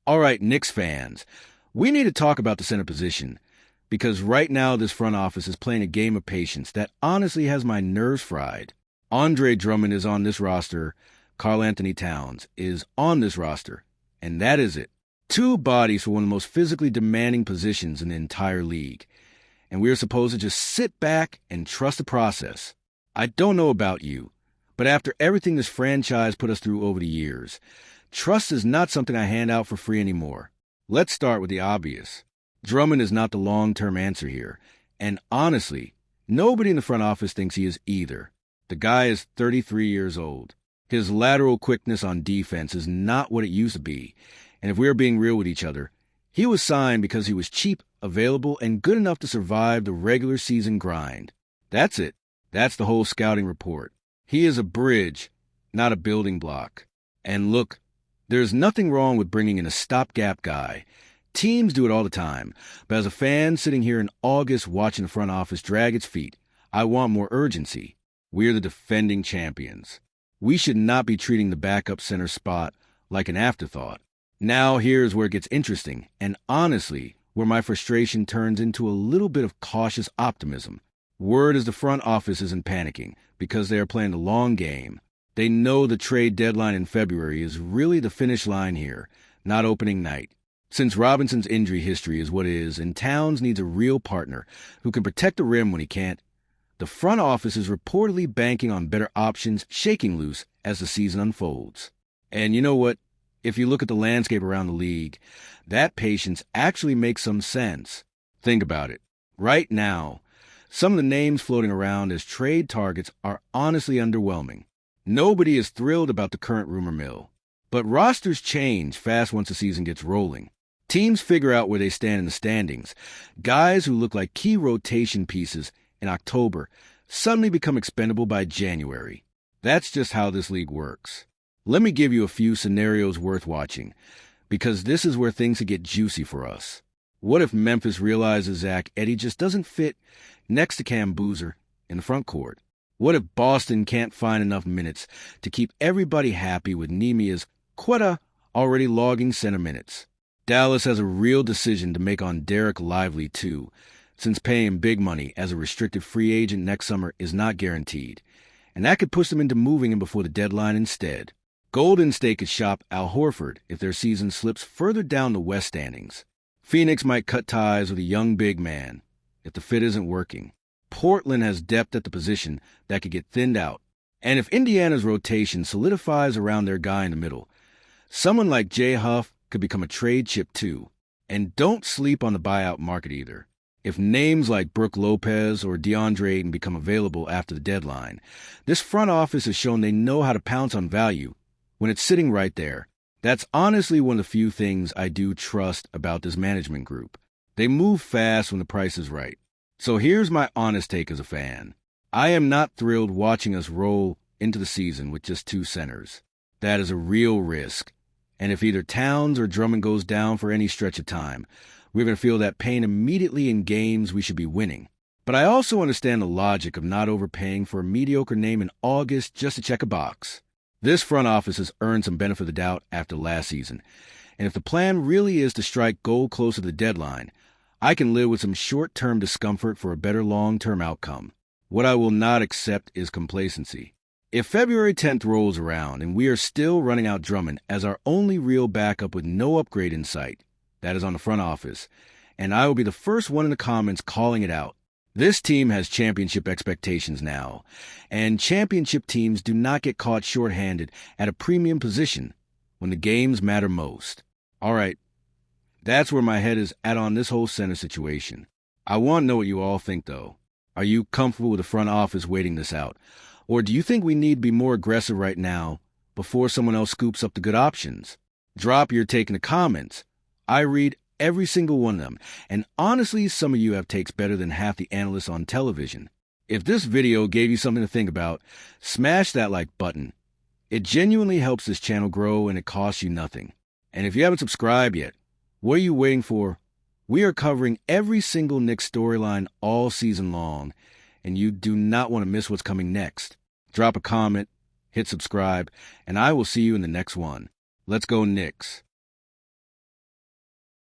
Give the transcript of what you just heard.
All right, Knicks fans, we need to talk about the center position because right now this front office is playing a game of patience that honestly has my nerves fried. Andre Drummond is on this roster. Karl Anthony Towns is on this roster. And that is it. Two bodies for one of the most physically demanding positions in the entire league. And we are supposed to just sit back and trust the process. I don't know about you, but after everything this franchise put us through over the years, trust is not something I hand out for free anymore. Let's start with the obvious. Drummond is not the long-term answer here. And honestly, nobody in the front office thinks he is either. The guy is 33 years old. His lateral quickness on defense is not what it used to be. And if we're being real with each other, he was signed because he was cheap, available, and good enough to survive the regular season grind. That's it. That's the whole scouting report. He is a bridge, not a building block. And look, there's nothing wrong with bringing in a stopgap guy. Teams do it all the time. But as a fan sitting here in August watching the front office drag its feet, I want more urgency. We're the defending champions. We should not be treating the backup center spot like an afterthought. Now here's where it gets interesting, and honestly, where my frustration turns into a little bit of cautious optimism. Word is the front office isn't panicking because they are playing the long game. They know the trade deadline in February is really the finish line here, not opening night. Since Robinson's injury history is what it is, and Towns needs a real partner who can protect the rim when he can't, the front office is reportedly banking on better options shaking loose as the season unfolds. And you know what? If you look at the landscape around the league, that patience actually makes some sense. Think about it. Right now, some of the names floating around as trade targets are honestly underwhelming. Nobody is thrilled about the current rumor mill. But rosters change fast once the season gets rolling. Teams figure out where they stand in the standings. Guys who look like key rotation pieces in October suddenly become expendable by January. That's just how this league works. Let me give you a few scenarios worth watching, because this is where things could get juicy for us. What if Memphis realizes Zach Edey just doesn't fit next to Cam Boozer in the front court? What if Boston can't find enough minutes to keep everybody happy with Nemia's Quetta already logging center minutes? Dallas has a real decision to make on Derek Lively, too, since paying big money as a restricted free agent next summer is not guaranteed, and that could push them into moving him before the deadline instead. Golden State could shop Al Horford if their season slips further down the West standings. Phoenix might cut ties with a young big man if the fit isn't working. Portland has depth at the position that could get thinned out. And if Indiana's rotation solidifies around their guy in the middle, someone like Jay Huff could become a trade chip too. And don't sleep on the buyout market either. If names like Brook Lopez or DeAndre Ayton become available after the deadline, this front office has shown they know how to pounce on value when it's sitting right there. That's honestly one of the few things I do trust about this management group. They move fast when the price is right. So here's my honest take as a fan. I am not thrilled watching us roll into the season with just two centers. That is a real risk. And if either Towns or Drummond goes down for any stretch of time, we're going to feel that pain immediately in games we should be winning. But I also understand the logic of not overpaying for a mediocre name in August just to check a box. This front office has earned some benefit of the doubt after last season. And if the plan really is to strike gold close to the deadline, I can live with some short-term discomfort for a better long-term outcome. What I will not accept is complacency. If February 10th rolls around and we are still running out Drummond as our only real backup with no upgrade in sight, that is on the front office, and I will be the first one in the comments calling it out. This team has championship expectations now, and championship teams do not get caught shorthanded at a premium position when the games matter most. All right, that's where my head is at on this whole center situation. I want to know what you all think, though. Are you comfortable with the front office waiting this out? Or do you think we need to be more aggressive right now before someone else scoops up the good options? Drop your take in the comments. I read every single one of them, and honestly, some of you have takes better than half the analysts on television. If this video gave you something to think about, smash that like button. It genuinely helps this channel grow and it costs you nothing. And if you haven't subscribed yet, what are you waiting for? We are covering every single Knicks storyline all season long, and you do not want to miss what's coming next. Drop a comment, hit subscribe, and I will see you in the next one. Let's go Knicks.